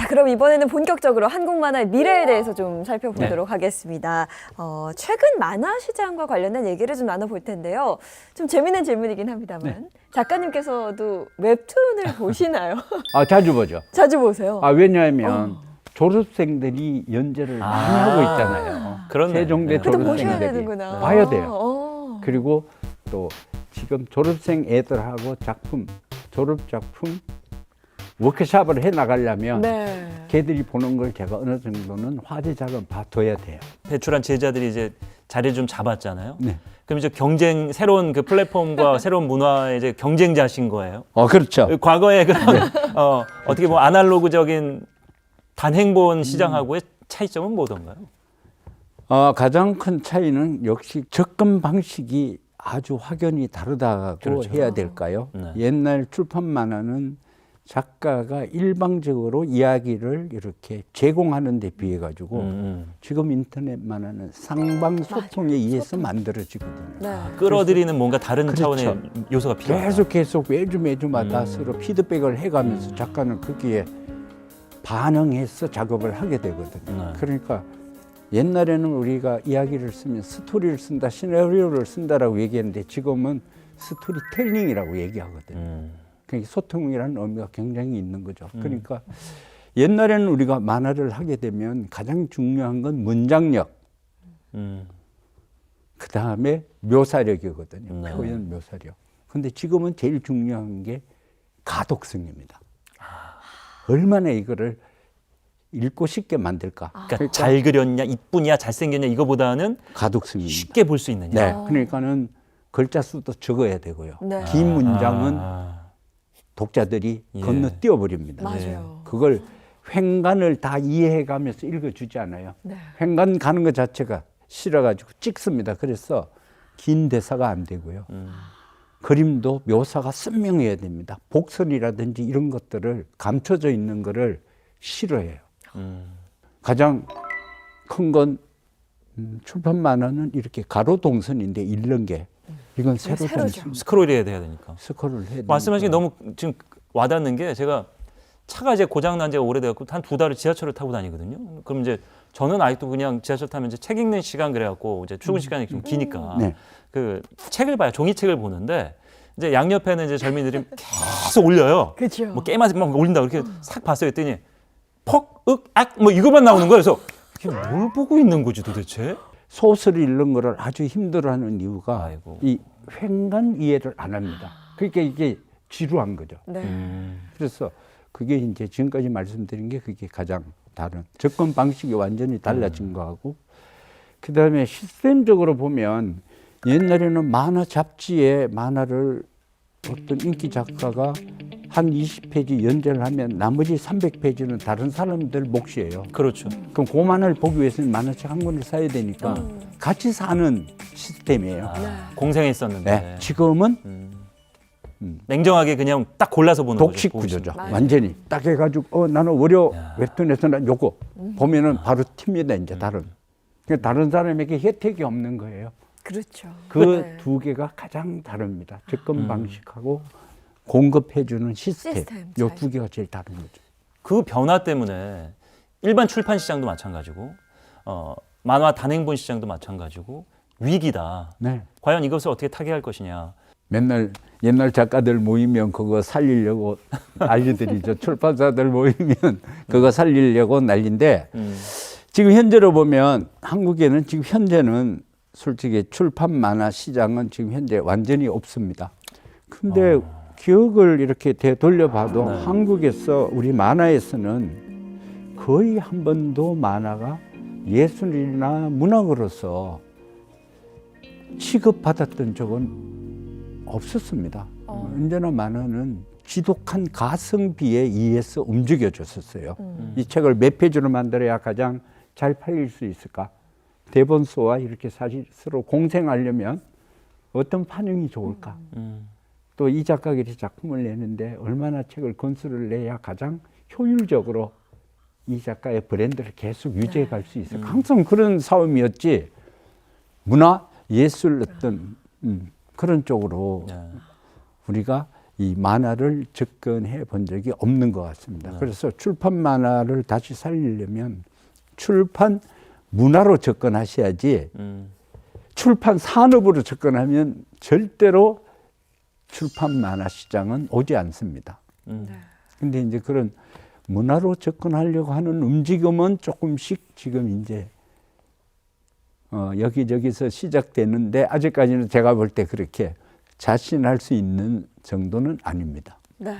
자, 그럼 이번에는 본격적으로 한국 만화의 미래에 대해서 좀 살펴보도록 하겠습니다. 최근 만화 시장과 관련된 얘기를 좀 나눠볼 텐데요. 좀 재밌는 질문이긴 합니다만 작가님께서도 웹툰을 보시나요? 자주 보죠. 자주 보세요. 왜냐하면 졸업생들이 연재를 많이 하고 있잖아요. 그렇네. 세종대 그래도 보셔야 졸업생들이 되는구나. 봐야 돼요. 그리고 또 지금 졸업생 애들하고 졸업 작품 워크숍을 해 나가려면 네. 걔들이 보는 걸 제가 어느 정도는 화제작은 봐둬야 돼요. 배출한 제자들이 이제 자리를 좀 잡았잖아요. 네. 그럼 이제 새로운 그 플랫폼과 새로운 문화의 이제 경쟁자신 거예요. 그렇죠. 과거에 그런 어떻게 보면 아날로그적인 단행본 시장하고의 차이점은 뭐던가요? 가장 큰 차이는 역시 접근 방식이 아주 확연히 다르다고 그렇죠. 해야 될까요? 네. 옛날 출판 만화는 작가가 일방적으로 이야기를 이렇게 제공하는 데 비해 가지고 지금 인터넷 만화는 상방 소통에 의해서 만들어지거든요. 네. 끌어들이는 뭔가 다른 그렇죠. 차원의 요소가 필요하다. 계속 매주마다 서로 피드백을 해가면서 작가는 거기에 반응해서 작업을 하게 되거든요. 네. 그러니까 옛날에는 우리가 이야기를 쓰면 스토리를 쓴다, 시나리오를 쓴다라고 얘기했는데 지금은 스토리텔링이라고 얘기하거든요. 그러니까 소통이라는 의미가 굉장히 있는 거죠. 그러니까 옛날에는 우리가 만화를 하게 되면 가장 중요한 건 문장력, 그 다음에 묘사력이거든요. 네. 표현 묘사력. 근데 지금은 제일 중요한 게 가독성입니다. 얼마나 이거를 읽고 쉽게 만들까. 그러니까 잘 그렸냐, 이쁘냐, 잘생겼냐 이거보다는 가독성입니다. 쉽게 볼 수 있느냐. 네, 그러니까는 글자 수도 적어야 되고요. 네. 긴 문장은 독자들이 예. 건너뛰어 버립니다. 맞아요. 그걸 횡간을 다 이해해가면서 읽어주지 않아요. 네. 횡간 가는 것 자체가 싫어가지고 찍습니다. 그래서 긴 대사가 안 되고요. 그림도 묘사가 선명해야 됩니다. 복선이라든지 이런 것들을 감춰져 있는 거를 싫어해요. 가장 큰 건 출판 만화는 이렇게 가로 동선인데 읽는 게 이건 세로 동선. 스크롤이 돼야 되니까. 스크롤을 해야 되니까. 말씀하신 게 너무 지금 와닿는 게 제가 차가 이제 고장 난 지가 오래돼갖고 한 2달을 지하철을 타고 다니거든요. 그럼 이제 저는 아직도 그냥 지하철 타면 이제 책 읽는 시간 그래갖고 이제 출근 시간이 좀 기니까 네. 그 책을 봐요. 종이책을 보는데 이제 양옆에는 이제 젊은이들이 계속 올려요. 그렇죠. 뭐 게임하지 막 올린다 이렇게 싹 봤어요. 했더니 퍽, 윽, 악 뭐 이것만 나오는 거예요. 그래서 이게 뭘 보고 있는 거지 도대체? 소설을 읽는 거를 아주 힘들어하는 이유가 아이고. 이 횡간 이해를 안 합니다. 그러니까 이게 지루한 거죠. 네. 그래서 그게 이제 지금까지 말씀드린 게 그게 가장 다른 접근 방식이 완전히 달라진 거하고 그다음에 시스템적으로 보면 옛날에는 만화 잡지에 만화를 어떤 인기 작가가 한 20페이지 연재를 하면 나머지 300페이지는 다른 사람들 몫이에요. 그렇죠. 그럼 그 만화를 보기 위해서는 만화책 한 권을 사야 되니까 같이 사는 시스템이에요. 공생했었는데 네. 지금은 냉정하게 그냥 딱 골라서 보는 독식 거죠. 구조죠. 맞아요. 완전히 딱 해가지고 나는 월요 웹툰에서 난 요거 보면은 바로 튑니다 이제 다른. 그러니까 다른 사람에게 혜택이 없는 거예요. 그렇죠. 그 네. 두 개가 가장 다릅니다. 접근 방식하고 공급해주는 시스템. 시스템 요 차이. 두 개가 제일 다른 거죠. 그 변화 때문에 일반 출판 시장도 마찬가지고 만화 단행본 시장도 마찬가지고 위기다. 네. 과연 이것을 어떻게 타개할 것이냐. 맨날 옛날 작가들 모이면 그거 살리려고 난리들이죠. 출판사들 모이면 그거 살리려고 난리인데 지금 현재로 보면 한국에는 지금 현재는 솔직히 출판 만화 시장은 지금 현재 완전히 없습니다. 근데 기억을 이렇게 되돌려봐도 한국에서 우리 만화에서는 거의 한 번도 만화가 예술이나 문학으로서 취급받았던 적은 없었습니다. 언제나 만화는 지독한 가성비에 의해서 움직여줬었어요. 이 책을 몇 페이지로 만들어야 가장 잘 팔릴 수 있을까? 대본소와 이렇게 사실 서로 공생하려면 어떤 반응이 좋을까? 또 이 작가들이 작품을 내는데 얼마나 책을 건수를 내야 가장 효율적으로 이 작가의 브랜드를 계속 유지해 갈 수 있을까? 항상 그런 싸움이었지. 문화, 예술 어떤 그런 쪽으로 우리가 이 만화를 접근해 본 적이 없는 것 같습니다. 네. 그래서 출판 만화를 다시 살리려면 출판 문화로 접근하셔야지 출판 산업으로 접근하면 절대로 출판 만화 시장은 오지 않습니다. 근데 이제 그런 문화로 접근하려고 하는 움직임은 조금씩 지금 이제 여기저기서 시작되는데 아직까지는 제가 볼 때 그렇게 자신할 수 있는 정도는 아닙니다. 네.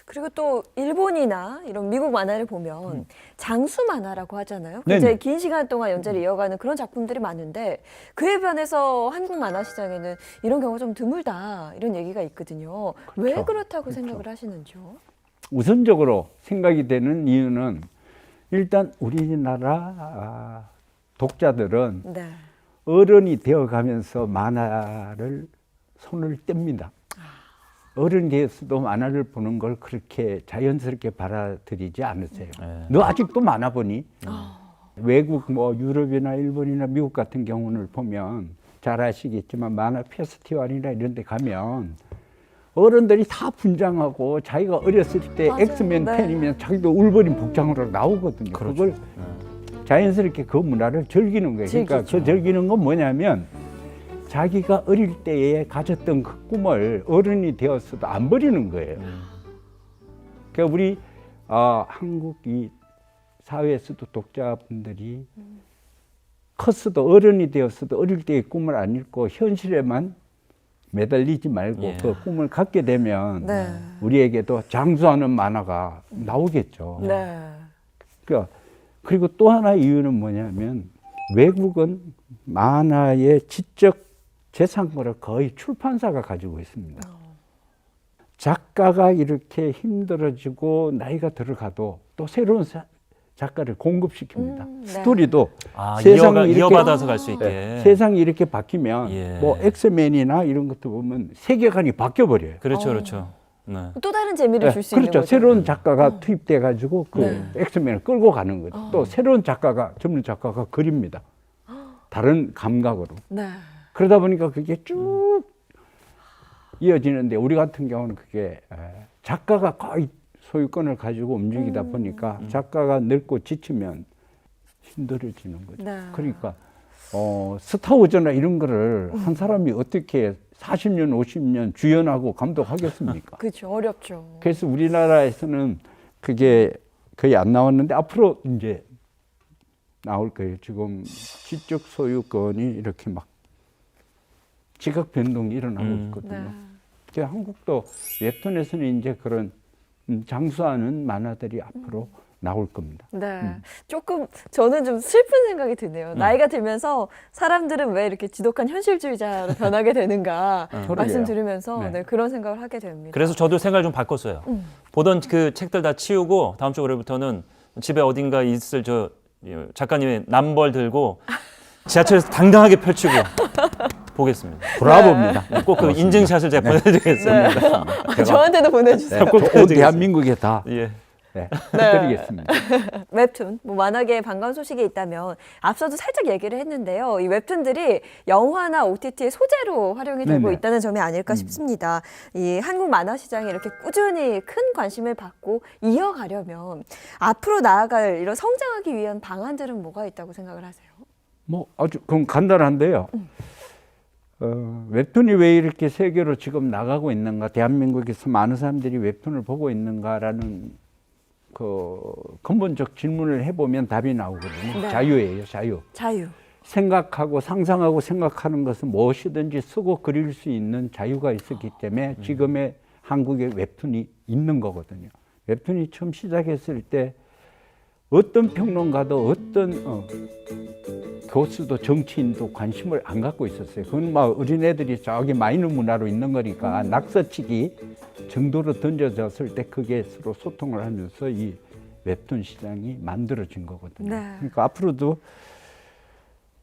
그리고 또 일본이나 이런 미국 만화를 보면 장수 만화라고 하잖아요. 굉장히 네네. 긴 시간 동안 연재를 이어가는 그런 작품들이 많은데 그에 반해서 한국 만화 시장에는 이런 경우가 좀 드물다 이런 얘기가 있거든요. 왜 그렇죠. 그렇다고 그렇죠. 생각을 하시는지요? 우선적으로 생각이 되는 이유는 일단 우리나라 독자들은 네. 어른이 되어가면서 만화를 손을 뗍니다. 어른이 되어서도 만화를 보는 걸 그렇게 자연스럽게 받아들이지 않으세요. 네. 너 아직도 만화 보니? 외국 뭐 유럽이나 일본이나 미국 같은 경우를 보면 잘 아시겠지만 만화 페스티벌이나 이런 데 가면 어른들이 다 분장하고 자기가 어렸을 때 맞아요. 엑스맨 네. 팬이면 자기도 울버린 복장으로 나오거든요. 그렇죠. 그걸 자연스럽게 그 문화를 즐기는 거예요. 그러니까 즐기죠. 그 즐기는 건 뭐냐면 자기가 어릴 때에 가졌던 그 꿈을 어른이 되었어도 안 버리는 거예요. 그러니까 우리 한국 이 사회에서도 독자분들이 컸어도 어른이 되었어도 어릴 때의 꿈을 안 잃고 현실에만 매달리지 말고 예. 그 꿈을 갖게 되면 네. 우리에게도 장수하는 만화가 나오겠죠. 네. 그러니까 그리고 또 하나의 이유는 뭐냐면 외국은 만화의 지적 재산권을 거의 출판사가 가지고 있습니다. 작가가 이렇게 힘들어지고 나이가 들어가도 또 새로운 작가를 공급시킵니다. 네. 스토리도 아, 세상이 이렇게 이어받아서 갈 수 있게. 네, 세상이 이렇게 바뀌면 예. 뭐 엑스맨이나 이런 것도 보면 세계관이 바뀌어 버려요. 그렇죠, 그렇죠. 네. 또 다른 재미를 줄 수 있는 그렇죠. 거죠. 새로운 작가가 투입돼 가지고 그 네. 엑스맨을 끌고 가는 거죠. 또 새로운 작가가 전문 작가가 그립니다. 다른 감각으로. 네. 그러다 보니까 그게 쭉 이어지는데 우리 같은 경우는 그게 작가가 거의 소유권을 가지고 움직이다 보니까 작가가 늙고 지치면 힘들어지는 거죠. 네. 그러니까 스타워즈나 이런 거를 한 사람이 어떻게 40년, 50년 주연하고 감독하겠습니까? 그렇죠. 어렵죠. 그래서 우리나라에서는 그게 거의 안 나왔는데 앞으로 이제 나올 거예요. 지금 지적 소유권이 이렇게 막 지각 변동이 일어나고 있거든요. 네. 그래서 한국도 웹툰에서는 이제 그런 장수하는 만화들이 앞으로 나올 겁니다. 네. 조금 저는 좀 슬픈 생각이 드네요. 나이가 들면서 사람들은 왜 이렇게 지독한 현실주의자로 변하게 되는가 말씀 들으면서 네. 네, 그런 생각을 하게 됩니다. 그래서 저도 생각을 좀 바꿨어요. 보던 그 책들 다 치우고 다음 주 월요일부터는 집에 어딘가 있을 저 작가님의 남벌 들고 지하철에서 당당하게 펼치고 보겠습니다. 브라보입니다. 꼭 그 인증샷을 제가 보내드리겠습니다. 저한테도 보내주세요. 꼭 온 대한민국에 다 예. 해드리겠습니다. 웹툰, 뭐 만화계에 반가운 소식이 있다면 앞서도 살짝 얘기를 했는데요. 이 웹툰들이 영화나 OTT의 소재로 활용이 되고 네네. 있다는 점이 아닐까 싶습니다. 이 한국 만화 시장에 이렇게 꾸준히 큰 관심을 받고 이어가려면 앞으로 나아갈 이런 성장하기 위한 방안들은 뭐가 있다고 생각을 하세요? 뭐 아주 그럼 간단한데요. 웹툰이 왜 이렇게 세계로 지금 나가고 있는가? 대한민국에서 많은 사람들이 웹툰을 보고 있는가라는 그 근본적 질문을 해보면 답이 나오거든요. 네. 자유예요, 자유. 자유. 생각하고 상상하고 생각하는 것은 무엇이든지 쓰고 그릴 수 있는 자유가 있었기 때문에 지금의 한국의 웹툰이 있는 거거든요. 웹툰이 처음 시작했을 때 어떤 평론가도 어떤 교수도 정치인도 관심을 안 갖고 있었어요. 그건 막 어린애들이 저기 마이너 문화로 있는 거니까 낙서치기 정도로 던져졌을 때 그게 서로 소통을 하면서 이 웹툰 시장이 만들어진 거거든요. 네. 그러니까 앞으로도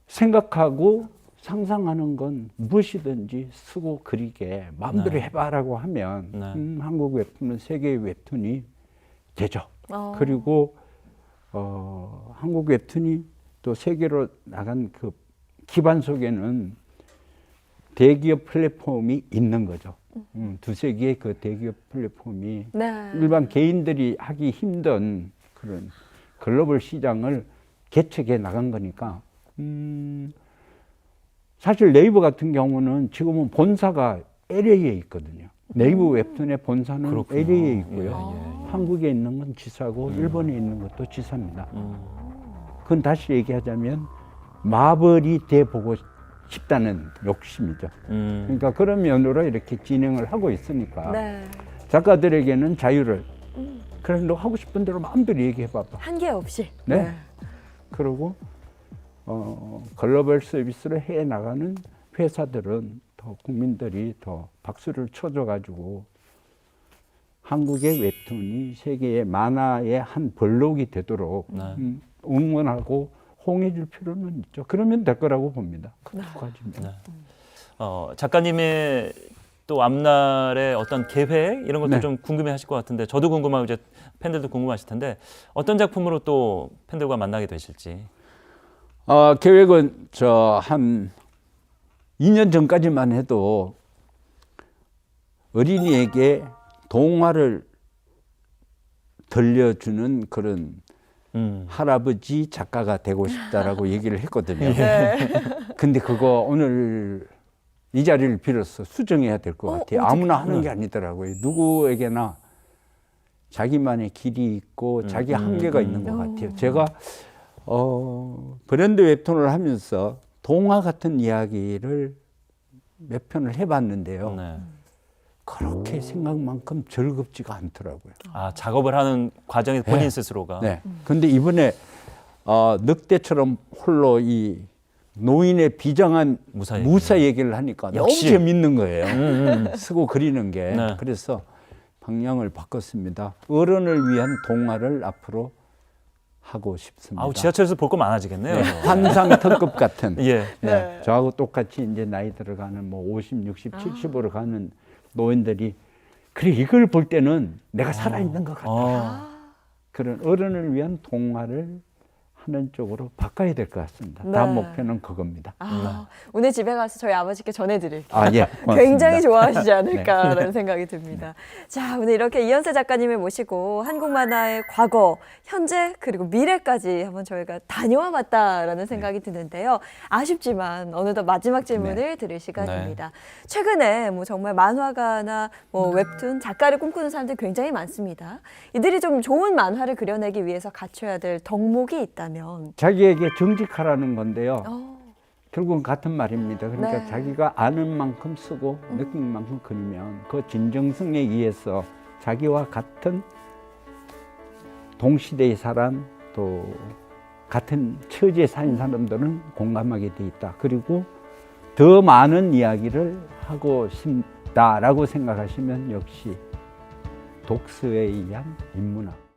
생각하고 상상하는 건 무엇이든지 쓰고 그리게 마음대로 네. 해봐라고 하면 네. 한국 웹툰은 세계의 웹툰이 되죠. 어. 그리고 한국 웹툰이 또 세계로 나간 그 기반 속에는 대기업 플랫폼이 있는 거죠. 두세 개의 그 대기업 플랫폼이 네. 일반 개인들이 하기 힘든 그런 글로벌 시장을 개척해 나간 거니까 사실 네이버 같은 경우는 지금은 본사가 LA에 있거든요. 네이버 웹툰의 본사는 그렇군요. LA에 있고요. 예, 예. 한국에 있는 건 지사고 일본에 있는 것도 지사입니다. 그건 다시 얘기하자면 마블이 돼 보고 싶다는 욕심이죠. 그러니까 그런 면으로 이렇게 진행을 하고 있으니까 네. 작가들에게는 자유를 그래 너 하고 싶은 대로 마음대로 얘기해봐봐. 한계 없이. 네. 그리고 글로벌 서비스를 해 나가는 회사들은 더 국민들이 더 박수를 쳐줘가지고 한국의 웹툰이 세계의 만화의 한 블록이 되도록 네. 응원하고 홍해줄 필요는 있죠. 그러면 될 거라고 봅니다. 두 가지입니다. 네. 작가님의 또 앞날의 어떤 계획 이런 것도 네. 좀 궁금해하실 것 같은데 저도 궁금하고 이제 팬들도 궁금하실 텐데 어떤 작품으로 또 팬들과 만나게 되실지. 계획은 한 2년 전까지만 해도 어린이에게 동화를 들려주는 그런 할아버지 작가가 되고 싶다라고 얘기를 했거든요. 근데 그거 오늘 이 자리를 빌어서 수정해야 될 것 같아요. 아무나 하는 게 아니더라고요. 누구에게나 자기만의 길이 있고 자기 한계가 있는 것 같아요. 제가 브랜드 웹툰을 하면서 동화 같은 이야기를 몇 편을 해봤는데요. 네. 그렇게 생각만큼 즐겁지가 않더라고요. 작업을 하는 과정에서 본인 스스로가. 네. 근데 이번에 늑대처럼 홀로 이 노인의 비장한 무사 얘기를 하니까 역시. 너무 재밌는 거예요. 쓰고 그리는 게. 네. 그래서 방향을 바꿨습니다. 어른을 위한 동화를 앞으로 하고 싶습니다. 지하철에서 볼 거 많아지겠네요. 네. 환상 특급 같은. 예. 네. 저하고 똑같이 이제 나이 들어가는 뭐 50, 60, 70으로 가는 노인들이 그래 이걸 볼 때는 내가 살아있는 것 같다. 그런 어른을 위한 동화를 하는 쪽으로 바꿔야 될 것 같습니다. 네. 다음 목표는 그겁니다. 오늘 집에 가서 저희 아버지께 전해드릴게요. 예. 고맙습니다. 굉장히 좋아하시지 않을까라는 생각이 듭니다. 자, 오늘 이렇게 이현세 작가님을 모시고 한국 만화의 과거, 현재 그리고 미래까지 한번 저희가 다녀와 봤다라는 생각이 드는데요. 아쉽지만 어느덧 마지막 질문을 드릴 시간입니다. 최근에 뭐 정말 만화가나 뭐 웹툰 작가를 꿈꾸는 사람들이 굉장히 많습니다. 이들이 좀 좋은 만화를 그려내기 위해서 갖춰야 될 덕목이 있다면 자기에게 정직하라는 건데요. 결국은 같은 말입니다. 그러니까 네. 자기가 아는 만큼 쓰고 느낀 만큼 그리면 그 진정성에 의해서 자기와 같은 동시대의 사람 또 같은 처지에 사는 사람들은 공감하게 돼 있다. 그리고 더 많은 이야기를 하고 싶다라고 생각하시면 역시 독서에 의한 인문학.